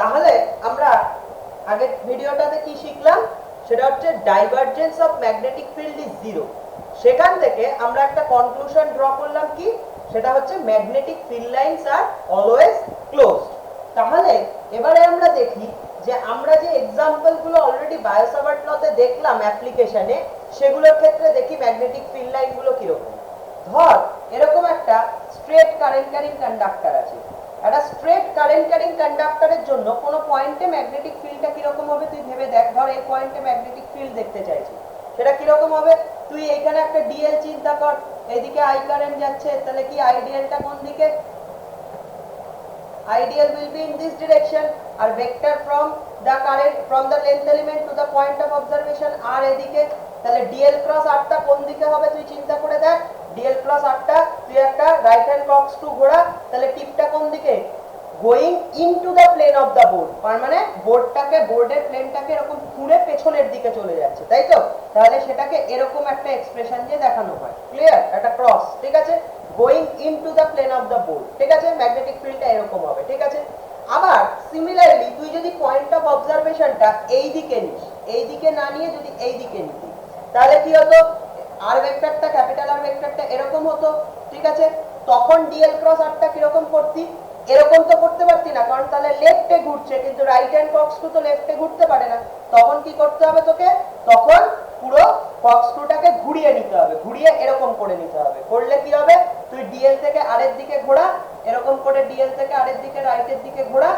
তাহলে আমরা আগের ভিডিওটাতে কি শিখলাম, সেটা হচ্ছে divergence of magnetic field is zero. সেখান থেকে আমরা একটা কনক্লুশন ড্র করলাম কি, সেটা হচ্ছে magnetic field lines are always closed. তাহলে এবারে আমরা দেখি যে আমরা যে এক্সাম্পলগুলো অলরেডি বায়োসাভার্ট লতে দেখলাম অ্যাপ্লিকেশনে, সেগুলোর ক্ষেত্রে দেখি ম্যাগনেটিক ফিল্ড লাইনগুলো কিরকম। ধর এরকম একটা স্ট্রেট কারেন্ট ক্যারিং কন্ডাক্টর আছে। একটা স্ট্রেট কারেন্ট ক্যারিং কন্ডাক্টরের জন্য কোনো পয়েন্টে ম্যাগনেটিক ফিল্ডটা কিরকম হবে তুই ভেবে দেখ। ধর এই পয়েন্টে ম্যাগনেটিক ফিল্ড দেখতে চাইছিস, সেটা কিরকম হবে? তুই এখানে একটা ডিএল চিন্তা কর, এইদিকে আই কারেন্ট যাচ্ছে, তাহলে কি আইডিয়ালটা কোন দিকে? Ideal will be in this direction, R vector from the current from the length element to the point of observation আর এদিকে। তাহলে dl cross r টা কোন দিকে হবে তুই চিন্তা করে দেখ। dl cross r টা তুই একটা রাইট হ্যান্ড বক্স টু ঘোরা, তাহলে টিপটা কোন দিকে? Going into the plane of the board, তার মানে বোর্ডটাকে, বোর্ডের প্লেনটাকে এরকম ঘুরে পেছনের দিকে চলে যাচ্ছে, তাই তো? তাহলে সেটাকে এরকম একটা এক্সপ্রেশন দিয়ে দেখানো হয়। ক্লিয়ার? একটা ক্রস, ঠিক আছে, going into the plane of the board, ঠিক আছে? ম্যাগনেটিক ফিল্ডটা এরকম হবে, ঠিক আছে? আবার সিমিলারলি তুই যদি পয়েন্ট অফ অবজারভেশনটা এই দিকে নিস, এই দিকে না নিয়ে যদি এই দিকে নিতি, তাহলে কি হতো? আর ভেক্টরটা, ক্যাপিটাল আর ভেক্টরটা এরকম হতো, ঠিক আছে? তখন ডিএল ক্রস আরটা কিরকম করতি? এরকম তো করতে পারতি না, কারণ তাহলে লেফটে ঘুরছে, কিন্তু রাইট হ্যান্ড কক্সক্রু তো লেফটে ঘুরতে পারে না। তখন কি করতে হবে তোকে? তখন পুরো কক্সক্রুটাকে ঘুরিয়ে নিতে হবে, ঘুরিয়ে এরকম করে নিতে হবে। করলে কি হবে? তুই ডিএল থেকে আরের দিকে ঘোরা, এরকম করে ডিএল থেকে আরের দিকে, রাইটের দিকে ঘোরা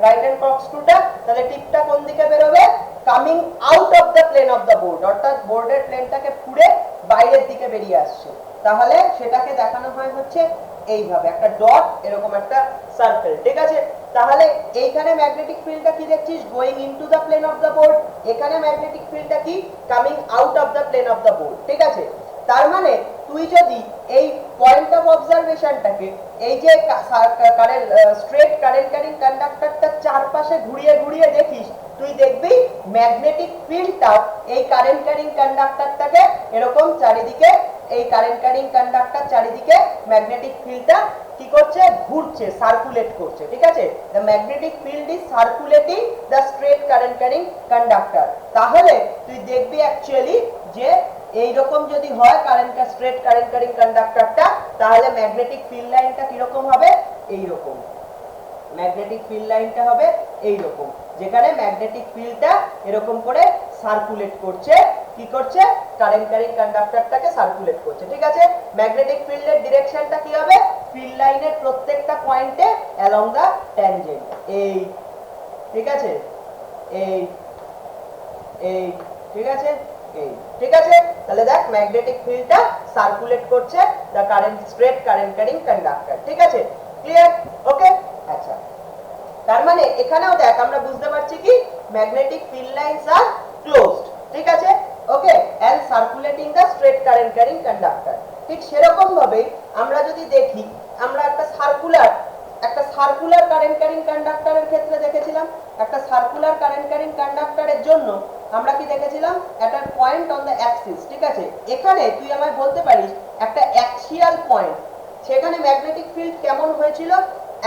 রাইট হ্যান্ড কক্সক্রুটা, তাহলে টিপটা কোন দিকে বেরোবে? Coming out of the plane of the board, অর্থাৎ বোর্ডের প্লেনটাকে পুড়ে বাইরের দিকে বেরিয়ে আসছে। তাহলে সেটাকে দেখানো হয় হচ্ছে এইভাবে, একটা ডট, এরকম একটা সার্কেল, ঠিক আছে? তাহলে এইখানে ম্যাগনেটিক ফিল্ডটা কি দেখছিস? Going into the plane of the board. এখানে ম্যাগনেটিক ফিল্ডটা কি? Coming out of the plane of the board, ঠিক আছে? তার মানে তুই যদি এই পয়েন্ট অফ অবজারভেশনটাকে এই যে স্ট্রেট কারেন্ট ক্যারিং কন্ডাক্টরটা চারপাশে ঘুরিয়ে ঘুরিয়ে দেখিস, তুই দেখবি ম্যাগনেটিক ফিল্ডটাও এই কারেন্ট ক্যারিং কন্ডাক্টরটাকে এরকম চারিদিকে, এই কারেন্ট ক্যারিং কন্ডাক্টর চারিদিকে ম্যাগনেটিক ফিল্ডটা কি করছে? ঘুরছে, সার্কুলেট করছে, ঠিক আছে? The magnetic field is circulating the straight current carrying conductor. তাহলে তুই দেখবি অ্যাকচুয়ালি যে এইরকম যদি হয় স্ট্রেট কারেন্ট ক্যারিং কন্ডাক্টরটা, তাহলে ম্যাগনেটিক ফিল্ড লাইনটা কিরকম হবে? এইরকম। ম্যাগনেটিক ফিল্ড লাইনটা হবে এইরকম, যেখানে ম্যাগনেটিক ফিল্ডটা এরকম করে সার্কুলেট করছে। কি করছে? কারেন্ট ক্যারিং কন্ডাক্টরটাকে সার্কুলেট করছে, ঠিক আছে? ম্যাগনেটিক ফিল্ডের ডিরেকশনটা কি হবে? ফিল্ড লাইনের প্রত্যেকটা পয়েন্টে অ্যালং দা ট্যানজেন্ট, এই, ঠিক আছে? এই, ঠিক আছে? এই, ঠিক আছে? তাহলে দেখ ম্যাগনেটিক ফিল্ডটা সার্কুলেট করছে the straight current carrying conductor, ঠিক আছে? ক্লিয়ার? ওকে, আচ্ছা। তার মানে এখানেও দেখ আমরা বুঝতে পারছি কি, magnetic field lines are closed, ঠিক আছে? Okay, and circulating the straight current carrying conductor. ঠিক সেরকম ভাবে আমরা যদি দেখি, আমরা একটা সার্কুলার কারেন্ট ক্যারিং কন্ডাক্টরের ক্ষেত্রে দেখেছিলাম, একটা সার্কুলার কারেন্ট ক্যারিং কন্ডাক্টরের জন্য আমরা কি দেখেছিলাম? একটা পয়েন্ট অন দ্য অ্যাক্সিস, ঠিক আছে? এখানে তুই আমায় বলতে পারিস একটা অ্যাক্সিয়াল পয়েন্ট, সেখানে ম্যাগনেটিক ফিল্ড কেমন হয়েছিল?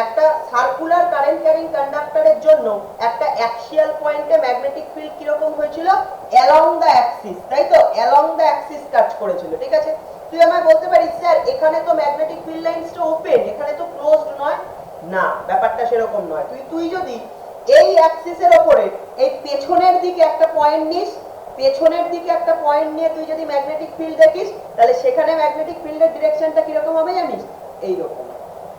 একটা সার্কুলার কারেন্ট ক্যারিং কন্ডাক্টরের জন্য একটা অ্যাক্সিয়াল পয়েন্টে ম্যাগনেটিক ফিল্ড কি রকম হয়েছিল? অ্যালং দ্য অ্যাক্সিস, তাই তো? অ্যালং দ্য অ্যাক্সিস কাজ করেছিল, ঠিক আছে? তুই আমায় বলতে পারিস স্যার এখানে তো ম্যাগনেটিক ফিল্ড লাইনসটা ওপেন, এখানে তো ক্লোজড নয়। না, ব্যাপারটা সেরকম নয়। তুই যদি এই অ্যাক্সিসের উপরে এই পেছনের দিকে একটা পয়েন্ট নিস, পেছনের দিকে একটা পয়েন্ট নিয়ে তুই যদি ম্যাগনেটিক ফিল্ড দেখিস, তাহলে সেখানে ম্যাগনেটিক ফিল্ডের ডিরেকশনটা কি রকম হবে জানিস? এই রকম,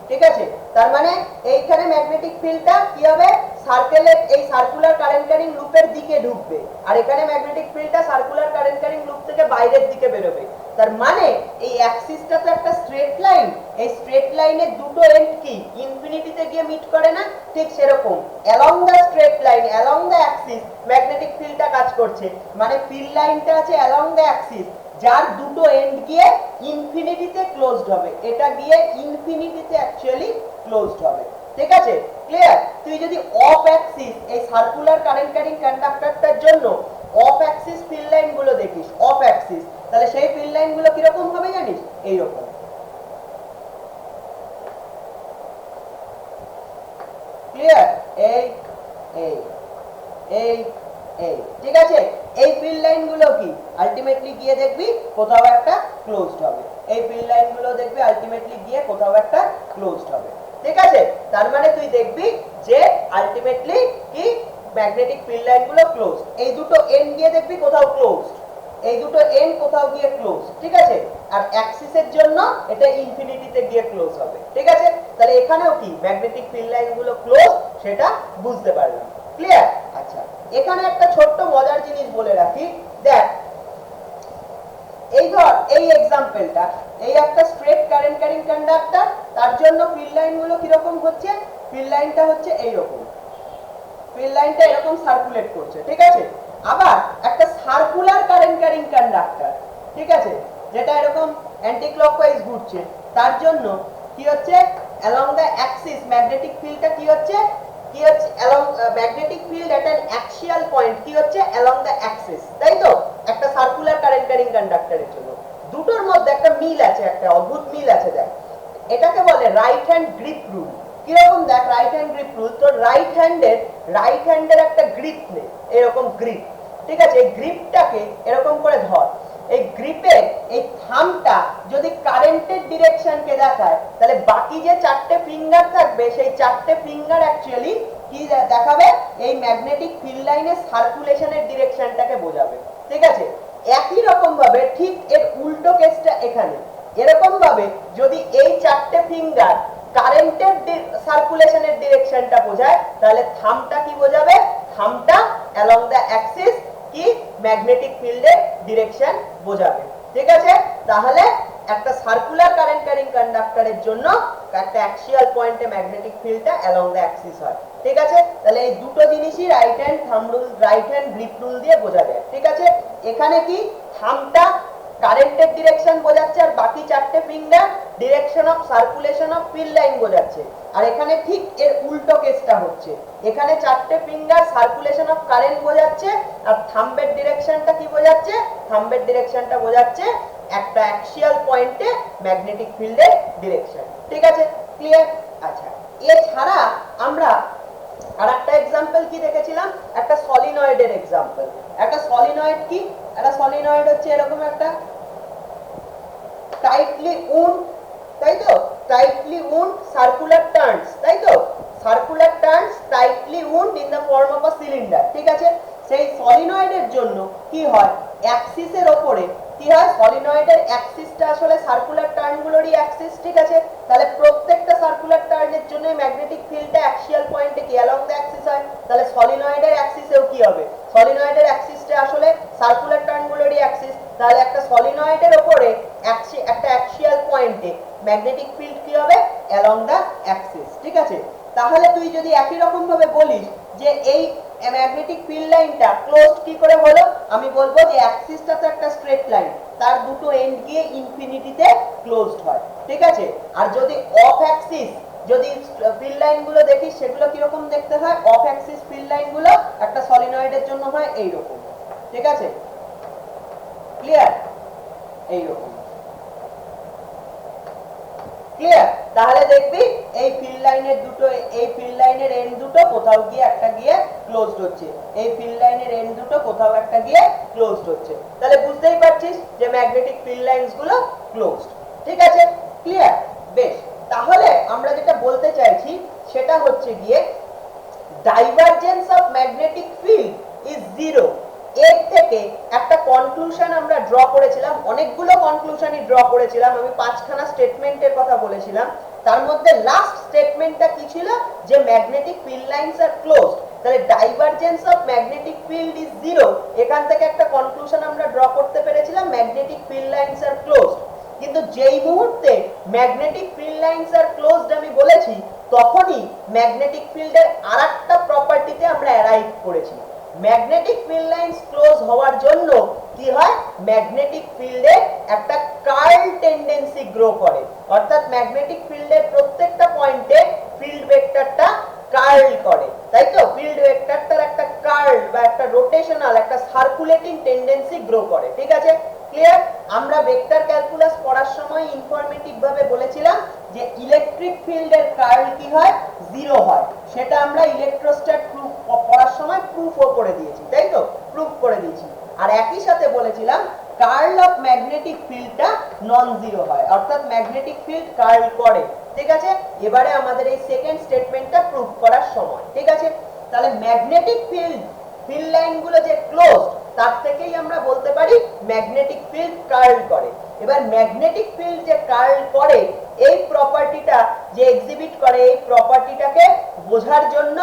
ঠিক আছে? তার মানে এইখানে ম্যাগনেটিক ফিল্ডটা কি হবে? সার্কেলের, এই সার্কুলার কারেন্ট ক্যারিং লুপের দিকে ঢুকবে, আর এখানে ম্যাগনেটিক ফিল্ডটা সার্কুলার কারেন্ট ক্যারিং লুপ থেকে বাইরের দিকে বেরোবে। তার মানে এই অ্যাক্সিসটা তো একটা স্ট্রেট লাইন, এই স্ট্রেট লাইনের দুটো এন্ড কি ইনফিনিটিতে গিয়ে মিট করে না? ঠিক সেরকম along the straight line, along the Axis magnetic ফিল্ডটা কাজ করছে। মানে ফিল্ড লাইনটা আছে অ্যালং দ্য অ্যাক্সিস, যার দুটো এন্ড গিয়ে ইনফিনিটিতে ক্লোজড হবে, এটা গিয়ে ইনফিনিটিতে অ্যাকচুয়ালি ক্লোজড হবে, ঠিক আছে? ক্লিয়ার? তুই যদি অফ অ্যাক্সিস এই সার্কুলার কারেন্ট ক্যারিং কন্ডাক্টরটার জন্য অফ অ্যাক্সিস ফিল্ড লাইন গুলো দেখিস, অফ অ্যাক্সিস, তাহলে সেই ফিল্ড লাইন গুলো কি রকম হবে জানিস? এই রকম। ক্লিয়ার? এই এই এই এই, ঠিক আছে? এই ফিল্ড লাইনগুলো কি আলটিমেটলি গিয়ে দেখবি কোথাও একটা ক্লোজড হবে। এই ফিল্ড লাইনগুলো দেখবি আলটিমেটলি গিয়ে কোথাও একটা ক্লোজড হবে, ঠিক আছে? তার মানে তুই দেখবি যে আলটিমেটলি কি ম্যাগনেটিক ফিল্ড লাইনগুলো ক্লোজ। এই দুটো এন্ড গিয়ে দেখবি কোথাও ক্লোজ, এই দুটো এন্ড কোথাও গিয়ে ক্লোজ, ঠিক আছে? আর অ্যাক্সিসের জন্য এটা ইনফিনিটিতে গিয়ে ক্লোজ হবে, ঠিক আছে? তাহলে এখানেও কি ম্যাগনেটিক ফিল্ড লাইনগুলো ক্লোজ সেটা বুঝতে পারলাম। ক্লিয়ার? আচ্ছা, এখানে একটা ছোট্ট মজার জিনিস বলে রাখি, দেখ এই ধর এই এক্সাম্পলটা, এই একটা স্ট্রেট কারেন্ট ক্যারিং কন্ডাক্টর, তার জন্য ফিল্ড লাইনগুলো কিরকম হচ্ছে, ফিল্ড লাইনটা হচ্ছে এইরকম, ফিল্ড লাইনটা এরকম সার্কুলেট করছে, ঠিক আছে? আবার একটা সার্কুলার কারেন্ট ক্যারিং কন্ডাক্টর, ঠিক আছে, যেটা এরকম অ্যান্টি ক্লকওয়াইজ ঘুরছে, তার জন্য কি হচ্ছে অ্যালং দ্য অ্যাক্সিস ম্যাগনেটিক ফিল্ডটা কি হচ্ছে along magnetic field at an axial point কি হচ্ছে অ্যালং দ্য অ্যাক্সিস, তাই তো? একটা সার্কুলার কারেন্ট ক্যারিং কন্ডাক্টরের জন্য দুটোর মধ্যে একটা মিল আছে, একটা অদ্ভুত মিল আছে। দেখ, এটাকে বলে রাইট হ্যান্ড গ্রিপ রুল। কিরকম? দেখ, রাইট হ্যান্ড গ্রিপ রুল, তো রাইট হ্যান্ডের একটা গ্রিপ নে, এরকম গ্রিপ, ঠিক আছে? এই গ্রিপটাকে এরকম করে ধর, এই গ্রিপের এই থামটা যদি কারেন্টের ডিরেকশনকে দেখায়, তাহলে বাকি যে চারটে ফিঙ্গার থাকবে সেই চারটে ফিঙ্গার অ্যাকচুয়ালি কি দেখাবে, এই ম্যাগনেটিক ফিল্ড লাইনের সার্কুলেশনের ডিরেকশনটাকে বোঝাবে, ঠিক আছে? একই রকম ভাবে ঠিক এর উল্টো কেসটা এখানে, এরকম ভাবে যদি এই চারটে ফিঙ্গার কারেন্টের সার্কুলেশনের ডিরেকশনটা বোঝায়, তাহলে থামটা কি বোঝাবে, থামটা অ্যালং দ্য অ্যাক্সিস কি ম্যাগনেটিক ফিল্ডের ডিরেকশন বোঝাবে, ঠিক আছে? তাহলে একটা সার্কুলার কারেন্ট ক্যারিং কন্ডাক্টরের জন্য একটা অ্যাক্সিয়াল পয়েন্টে ম্যাগনেটিক ফিল্ডটা অ্যালং দ্য অ্যাক্সিস হয়, ঠিক আছে? তাহলে এই দুটো জিনিসই right hand thumb rule, right hand grip rule দিয়ে বোঝা যায়, ঠিক আছে? এখানে কি থামটা কারেন্টের ডিরেকশন বোঝাচ্ছে আর বাকি চারটে finger direction of circulation of field line বোঝাচ্ছে। আর এখানে ঠিক এর উল্টো কেসটা হচ্ছে, এখানে চারটে ফিঙ্গার সার্কুলেশন অফ কারেন্ট বোঝাচ্ছে আর থাম্বের ডিরেকশনটা কি বোঝাচ্ছে, থাম্বের ডিরেকশনটা বোঝাচ্ছে একটা অ্যাক্সিয়াল পয়েন্টে ম্যাগনেটিক ফিল্ডের ডিরেকশন, ঠিক আছে? ক্লিয়ার? আচ্ছা, এছাড়া আমরা আর একটা এক্সাম্পল কি দেখেছিলাম, একটা সলিনয়েডের এক্সাম্পল। একটা সলিনয়েড কি, একটা সলিনয়েড হচ্ছে এরকম একটা টাইটলি উন্ড, তাই তো? টাইটলি উন্ড সার্কুলার টার্নস, তাই তো? Circular turns tightly wound in the form of a cylinder, ঠিক আছে? সেই সলিনয়েডের জন্য কি হয়, অ্যাক্সিসের উপরে কি হয়, সলিনয়েডের অ্যাক্সিসটা আসলে সার্কুলার টার্নগুলোরই অ্যাক্সিস, ঠিক আছে? তাহলে প্রত্যেকটা সার্কুলার টার্নের জন্য ম্যাগনেটিক ফিল্ডটা অ্যাক্সিয়াল পয়েন্টে কি অ্যালং দ্য অ্যাক্সিস হয়। তাহলে সলিনয়েডের অ্যাক্সিসেও কি হবে, সলিনয়েডের অ্যাক্সিসটা আসলে সার্কুলার টার্নগুলোরই অ্যাক্সিস। তাহলে একটা সলিনয়েডের উপরে একটা অ্যাক্সিয়াল পয়েন্টে ম্যাগনেটিক ফিল্ড কি হবে, অ্যালং দ্য অ্যাক্সিস, ঠিক আছে? তাহলে তুই যদি একই রকম ভাবে বলিস যে এই ম্যাগনেটিক ফিল্ড লাইনটা ক্লোজড কি করে হলো, আমি বলবো যে অ্যাক্সিসটা তো একটা স্ট্রেট লাইন, তার দুটো এন্ড গিয়ে ইনফিনিটিতে ক্লোজড হয়, ঠিক আছে? আর যদি অফ অ্যাক্সিস যদি ফিল্ড লাইনগুলো দেখিস সেগুলো কিরকম দেখতে হয়, অফ অ্যাক্সিস ফিল্ড লাইনগুলো একটা সলিনয়েডের জন্য হয় এইরকম, ঠিক আছে? ক্লিয়ার? এইরকম, ক্লিয়ার? তাহলে দেখবি এই ফিল্ড লাইনের দুটো, এই ফিল্ড লাইনের এন্ড দুটো কোথাও গিয়ে একটা গিয়ে ক্লোজড হচ্ছে, এই ফিল্ড লাইনের এন্ড দুটো কোথাও একটা গিয়ে ক্লোজড হচ্ছে। তাহলে বুঝতেই পারছিস যে ম্যাগনেটিক ফিল্ড লাইনস গুলো ক্লোজড, ঠিক আছে? ক্লিয়ার? বেশ, তাহলে আমরা যেটা বলতে চাইছি সেটা হচ্ছে গিয়ে divergence of magnetic field is zero. এর থেকে একটা কনক্লুশন আমরা ড্র করেছিলাম, অনেকগুলো কনক্লুশনই ড্র করেছিলাম, আমি 5খানা স্টেটমেন্টের কথা বলেছিলাম। তার মধ্যে লাস্ট স্টেটমেন্টটা কি ছিল, যে magnetic field lines are closed. তাহলে divergence of magnetic field is zero, এখান থেকে একটা কনক্লুশন আমরা ড্র করতে পেরেছিলাম, magnetic field lines are closed. কিন্তু যেই মুহূর্তে magnetic field lines are closed আমি বলেছি, তখনই ম্যাগনেটিক ফিল্ডের আরেকটা প্রপার্টিতে আমরা অ্যারাইভ করেছি। ম্যাগনেটিক ফিল্ড লাইনস ক্লোজ হওয়ার জন্য কি হয়, ম্যাগনেটিক ফিল্ডে একটা কার্ল টেন্ডেন্সি গ্রো করে, অর্থাৎ ম্যাগনেটিক ফিল্ডের প্রত্যেকটা পয়েন্টে ফিল্ড ভেক্টরটা কার্ল করে, তাই তো? ফিল্ড ভেক্টরটার একটা কার্ল বা একটা রোটেশনাল, একটা সার্কুলেটিং টেন্ডেন্সি গ্রো করে, ঠিক আছে? ক্লিয়ার? আমরা ভেক্টর ক্যালকুলাস পড়ার সময় ইনফরমেটিভ ভাবে বলেছিলাম যে ইলেকট্রিক ফিল্ডের কার্ল কি হয়, জিরো হয়। সেটা আমরা ইলেকট্রোস্ট্যাট প্রুফ পড়ার সময় প্রুফও করে দিয়েছি, তাই তো, প্রুফ করে দিয়েছি। আর একই সাথে বলেছিলাম কার্ল অফ ম্যাগনেটিক ফিল্ডটা নন জিরো হয়, অর্থাৎ ম্যাগনেটিক ফিল্ড কার্ল করে। ঠিক আছে, এবারে আমাদের এই সেকেন্ড স্টেটমেন্টটা প্রুফ করার সময়। ঠিক আছে, তাহলে ম্যাগনেটিক ফিল্ড লাইনগুলো যে ক্লোজড, তার থেকেই আমরা বলতে পারি ম্যাগনেটিক ফিল্ড কার্ল করে। এবার ম্যাগনেটিক ফিল্ড যে কার্ল করে এই প্রপার্টিটা যে এক্সিবিট করে, এই প্রপার্টিটাকে বোঝার জন্য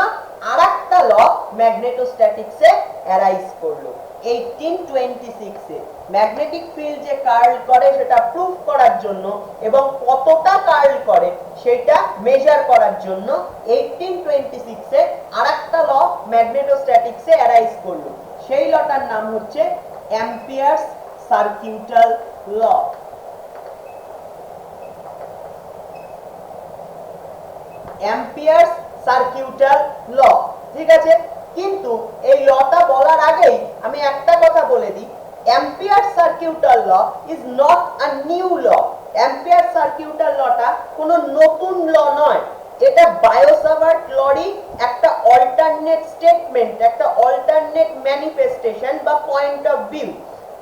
আরেকটা ল ম্যাগনেটোস্ট্যাটিক্সে অ্যারাইজ করলো 1826 এ। ম্যাগনেটিক ফিল্ড যে কার্ল করে সেটা প্রুফ করার জন্য এবং কতটা কার্ল করে সেটা মেজার করার জন্য 1826 এ আরেকটা ল ম্যাগনেটোস্ট্যাটিক্সে অ্যারাইজ করলো। সেই লটার নাম হচ্ছে অ্যাম্পিয়ারস সার্কিউটাল ল। অ্যাম্পিয়ারস সার্কিউটাল ল। ঠিক আছে, কিন্তু এই লটা বলার আগেই আমি একটা কথা বলে দিই, Ampere circuital law is not a new law. Ampere circuital লটা কোনো নতুন ল নয়, এটা বায়োসাভার্ট লরই একটা অল্টারনেট স্টেটমেন্ট, একটা অল্টারনেট ম্যানিফেস্টেশন বা পয়েন্ট অফ ভিউ।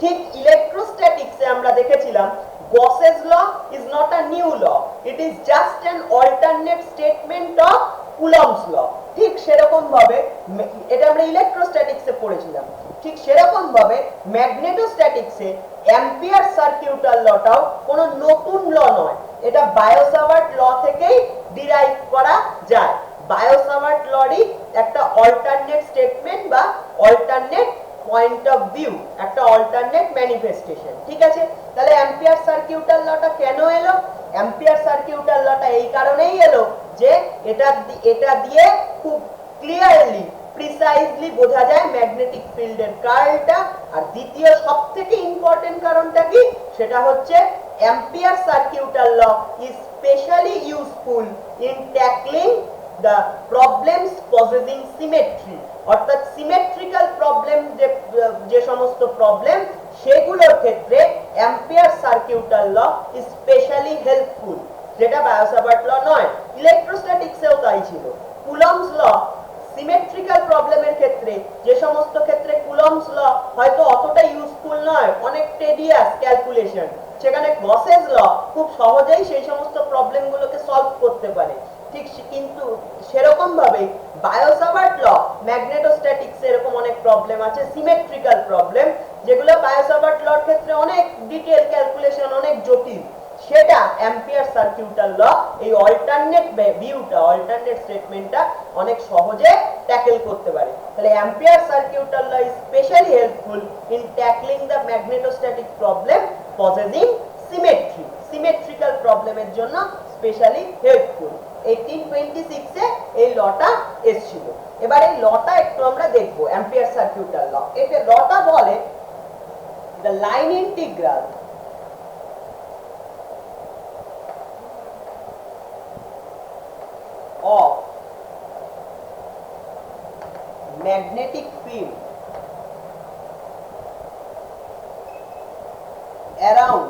ঠিক ইলেকট্রোস্ট্যাটিক্সে আমরা দেখেছিলাম Gauss's law is not a new law, it is just an alternate statement of Coulomb's law. ঠিক সেরকম ভাবে এটা আমরা ইলেকট্রোস্ট্যাটিক্সে পড়েছিলাম, ঠিক সেরকম ভাবে ম্যাগনেটোস্ট্যাটিক্সে অ্যাম্পিয়ার সার্কিউটাল লটাও কোনো নতুন ল নয়, এটা বায়োসাভার্ট ল থেকেই ডিরাইভ করা যায়। বায়োসাভার্ট লরই একটা অল্টারনেট স্টেটমেন্ট বা অল্টারনেট পয়েন্ট অফ ভিউ, একটা অল্টারনেট ম্যানিফেস্টেশন। ঠিক আছে, তাহলে অ্যাম্পিয়ার সার্কিউটাল লটা কেন এলো? অ্যাম্পিয়ার সার্কিউটাল লটা এই কারণেই এলো যে এটা দিয়ে খুব ক্লিয়ারলি প্রিসাইজলি বোঝা যায় ম্যাগনেটিক ফিল্ডের কার্লটা। আর দ্বিতীয় সবথেকে ইম্পর্টেন্ট কারণটা কি, সেটা হচ্ছে Ampere circuital law is specially useful in tackling the problems possessing symmetry, অর্থাৎ সিমেট্রিক্যাল প্রবলেম যে সমস্ত প্রবলেম সেগুলোর ক্ষেত্রে Ampere circuital law is specially helpful, যেটা বায়োসাভার্ট ল নয়। ইলেকট্রোস্ট্যাটিক্সেও তাই ছিল। কুলম্বস ল সিমেট্রিক্যাল প্রবলেমের ক্ষেত্রে, যে সমস্ত ক্ষেত্রে কুলম্বস ল হয়তো অতটা ইউজফুল নয়, অনেক টেডিয়াস ক্যালকুলেশন, সেখানে গসেস ল খুব সহজেই সেই সমস্ত প্রবলেমগুলোকে সলভ করতে পারে। ঠিক কিন্তু সেরকম ভাবে বায়োসাভার্ট ল ম্যাগনেটোস্ট্যাটিক্সে এরকম অনেক প্রবলেম আছে, সিমেট্রিক্যাল প্রবলেম, যেগুলো বায়োসাভার্ট লর ক্ষেত্রে অনেক ডিটেইল ক্যালকুলেশন, অনেক জটিল, সেটা অ্যাম্পিয়ার সার্কিউটাল ল এই অল্টারনেট ভিউটা, অল্টারনেট স্টেটমেন্টটা অনেক সহজে ট্যাকেল করতে পারে। তাহলে Ampere circuital law is specially helpful in tackling the magnetostatic problem possessing symmetry. Symmetrical প্রবলেমের জন্য স্পেশালি হেল্পফুল। 1826 এ এই লটা এসেছিল। এবার এই লটা একটু আমরা দেখব, অ্যাম্পিয়ার সার্কিউটাল ল। এতে লটা বলে the line integral of magnetic field around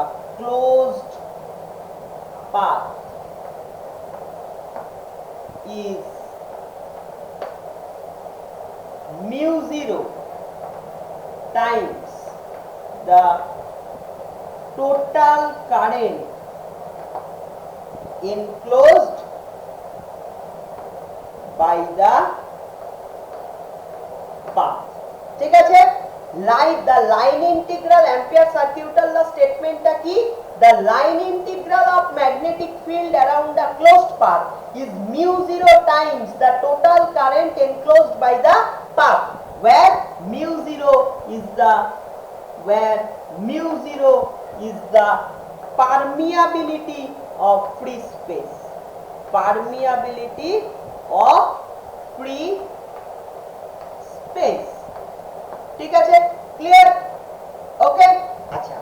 a closed path is mu 0 times the total current enclosed by the path. ঠিক আছে, the line integral ampere circuital law স্টেটমেন্টটা কি? The line integral of magnetic field around a closed path is mu 0 times the total current enclosed by the path, where mu 0 is the permeability of free space. Permeability of free space. ঠিক আছে, clear? ওকে, আচ্ছা,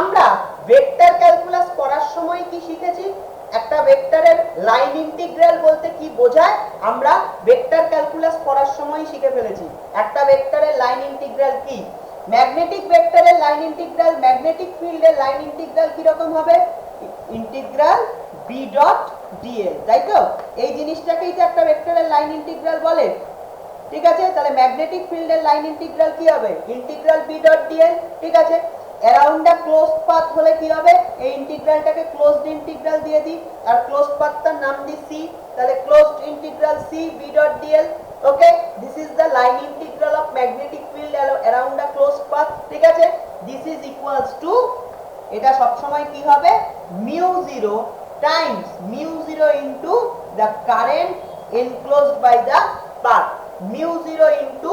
আমরা vector calculus পড়ার সময় কি শিখেছি? একটা ভেক্টরের লাইন ইন্টিগ্রাল বলতে কি বোঝায় আমরা ভেক্টর ক্যালকুলাস পড়ার সময় শিখে ফেলেছি। একটা ভেক্টরের লাইন ইন্টিগ্রাল কি? ম্যাগনেটিক ভেক্টরের লাইন ইন্টিগ্রাল, ম্যাগনেটিক ফিল্ডের লাইন ইন্টিগ্রাল কি রকম হবে? ইন্টিগ্রাল বি ডট ডিএল, তাই তো? এই জিনিসটাকেই তো একটা ভেক্টরের লাইন ইন্টিগ্রাল বলে, ঠিক আছে? তাহলে ম্যাগনেটিক ফিল্ডের লাইন ইন্টিগ্রাল কি হবে? ইন্টিগ্রাল বি ডট ডিএল, ঠিক আছে? অ্যারাউন্ড আ ক্লোজড পাথ হলে কি হবে? এই ইন্টিগ্রালটাকে ক্লোজড ইন্টিগ্রাল দিয়ে দিই, আর ক্লোজড পাথটার নাম দিই সি, তাহলে closed integral C B dot dl. Okay, this is the line integral of magnetic field around a closed path, ঠিক আছে? দিস ইজ ইকুয়ালস টু, এটা সব সময় কি হবে? Mu 0 times mu 0 into the current enclosed by the path, mu 0 into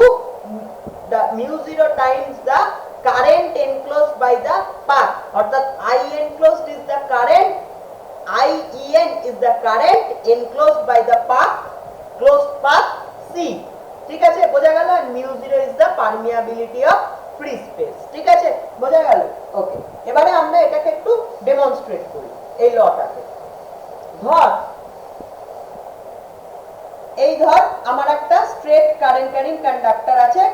the mu 0 times the current enclosed by the path, অর্থাৎ I enclosed is the current, IEN is the current enclosed by the path, closed path C, ঠিক আছে? বোঝা গেল? and mu 0 is the permeability of free space, ঠিক আছে? বোঝা গেল? ওকে, এবারে আমরা এটাকে একটু ডেমনস্ট্রেট করি এই লটাকে। ধর আমার একটা স্ট্রেট কারেন্ট ক্যারিং কন্ডাক্টর আছে,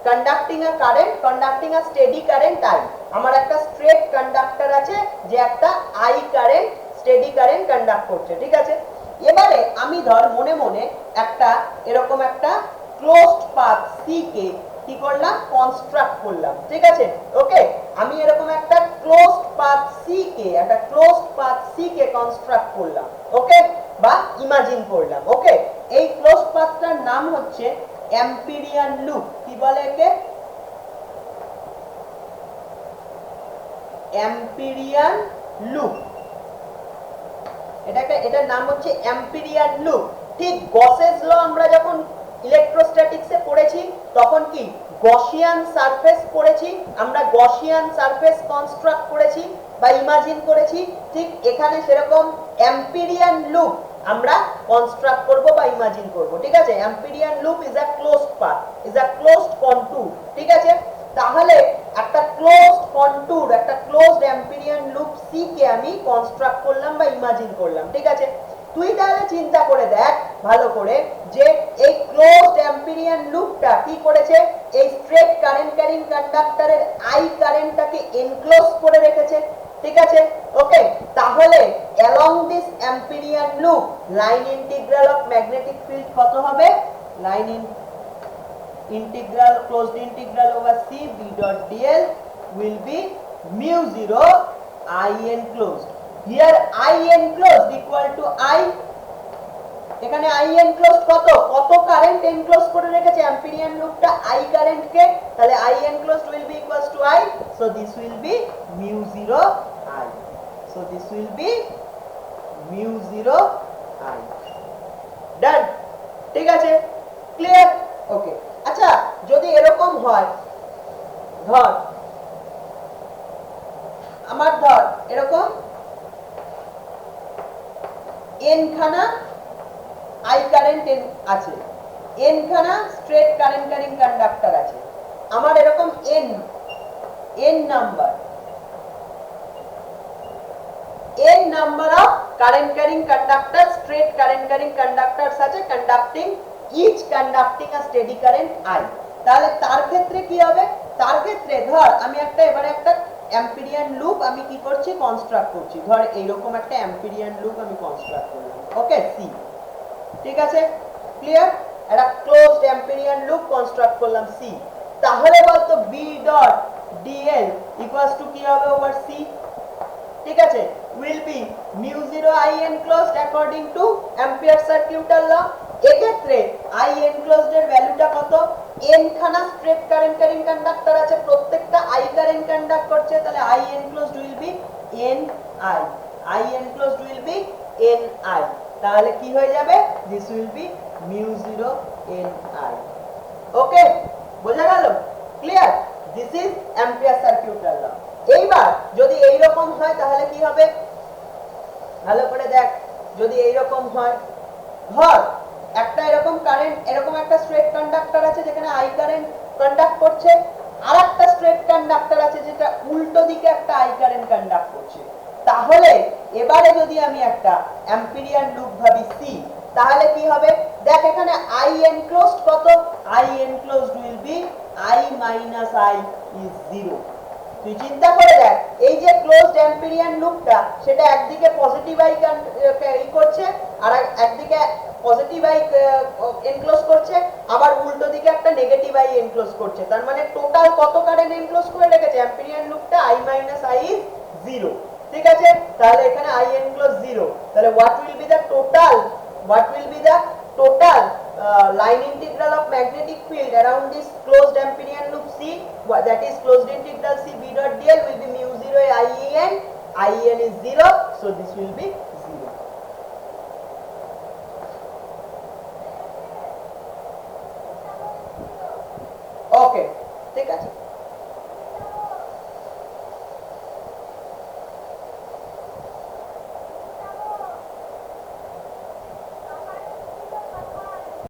conducting a current, conducting a steady current I. আমার একটা স্ট্রেট কন্ডাক্টর আছে যে একটা I current, steady current conduct করছে, ঠিক আছে? এবারে আমি ধর মনে মনে একটা এরকম একটা ক্লোজড পাথ সি কে কি করলাম? কনস্ট্রাক্ট করলাম, ঠিক আছে? ওকে, আমি এরকম একটা ক্লোজড পাথ সি কে, একটা closed path C K construct করলাম, ওকে, বা ইমাজিন করলাম। ওকে, এই ক্লোজড পাথটার নাম হচ্ছে অ্যাম্পিরিয়ান লুপ। কি বলে একে? অ্যাম্পিরিয়ান লুপ। এটার নাম হচ্ছে অ্যাম্পিরিয়ান লুপ। ঠিক গসেস ল আমরা যখন ইলেকট্রোস্ট্যাটিক্সে পড়েছি তখন কি গসিয়ান সারফেস পড়েছি, আমরা গসিয়ান সারফেস কনস্ট্রাক্ট করেছি বা ইমাজিন করেছি। ঠিক এখানে সেরকম অ্যাম্পিরিয়ান লুপ আমরা কনস্ট্রাক্ট করব বা ইমাজিন করব, ঠিক আছে? Amperian loop is a closed path, is a closed contour, ঠিক আছে? তাহলে একটা ক্লোজড কন্টুর, একটা ক্লোজড অ্যাম্পিরিয়ান লুপ সি কে আমি কনস্ট্রাক্ট করলাম বা ইমাজিন করলাম, ঠিক আছে? তুই তাহলে চিন্তা করে দেখ ভালো করে যে এই ক্লোজড অ্যাম্পিরিয়ান লুপটা কি করেছে? এই স্ট্রেট কারেন্ট ক্যারিং কন্ডাক্টরের আই কারেন্টটাকে এনক্লোজ করে রেখেছে, ঠিক আছে? ওকে, তাহলে along this amperian loop line integral of magnetic field কত হবে? line integral closed integral over C B dot dl will be mu 0 I enclosed. Here I enclosed equal to I, এখানে I enclosed কত? কত current enclose করে রেখেছে অ্যাম্পিরিয়ান লুপটা? I current কে, তাহলে I enclosed will be equals to I, so this will be mu 0 I, so this will be mu 0 I. Done, ঠিক আছে? Clear? ওকে, আচ্ছা যদি এরকম হয়, ধর আমার ধর এরকম n খানা আই কারেন্ট আছে, n খানা স্ট্রেট কারেন্ট ক্যারিং কন্ডাক্টর আছে, আমার এরকম n number of current carrying conductor, straight current carrying conductors আছে conducting, each conducting a steady current I. তাহলে তার ক্ষেত্রে কি হবে? তার ক্ষেত্রে ধর আমি এবারে একটা অ্যাম্পিরিয়ান লুপ আমি কি করছি? কনস্ট্রাক্ট করছি। ধর এইরকম একটা অ্যাম্পিরিয়ান লুপ আমি কনস্ট্রাক্ট করলাম, ওকে, সি, ঠিক আছে? ক্লিয়ার? একটা ক্লোজড অ্যাম্পিরিয়ান লুপ কনস্ট্রাক্ট করলাম সি। তাহলে বলতো B dot dl equals to কি হবে ওভার সি? ঠিক আছে, will be mu 0 I enclosed according to ampere circuital law. এক্ষেত্রে I enclosed এর ভ্যালুটা কত? n খানা স্ট্রেট কারেন্ট ক্যারিং কন্ডাক্টর আছে, প্রত্যেকটা I কারেন্ট কন্ডাক্ট করছে, তাহলে I enclosed will be ni, I enclosed will be ni, তাহলে কি হয়ে যাবে? this will be mu 0 ni. ওকে, বোঝা গেল? Clear? this is ampere circuital law. এইবার যদি এই রকম হয় তাহলে কি হবে? ভালো করে দেখ, যদি এই রকম হয়, ধর একটা এরকম কারেন্ট, এরকম একটা স্ট্রেট কন্ডাক্টর আছে যেখানে আই কারেন্ট কন্ডাক্ট করছে, আর একটা স্ট্রেট কন্ডাক্টর আছে যেটা উল্টো দিকে একটা আই কারেন্ট কন্ডাক্ট করছে। তাহলে এবারে যদি আমি একটা অ্যাম্পিরিয়ান লুপ ভাবি সি, তাহলে কি হবে দেখ এখানে I enclosed কত I enclosed will be I minus I is 0 তুই চিন্তা করে দেখ এই যে ক্লোজড অ্যাম্পিরিয়ান লুপটা সেটা একদিকে পজিটিভ আই করছে আর একদিকে পজিটিভ আই এনক্লোজ করছে আবার উল্টো দিকে একটা নেগেটিভ আই এনক্লোজ করছে তার মানে টোটাল কত কারেন্ট এনক্লোজ করে রেখেছে অ্যাম্পিরিয়ান লুপটা I minus I is 0 ঠিক আছে তাহলে এখানে I enclose 0 তাহলে what will be the total line integral of magnetic field around this closed amperian loop C that is closed integral C B dot dl will be mu 0 IEN is 0 so this will be 0 okay ঠিক আছে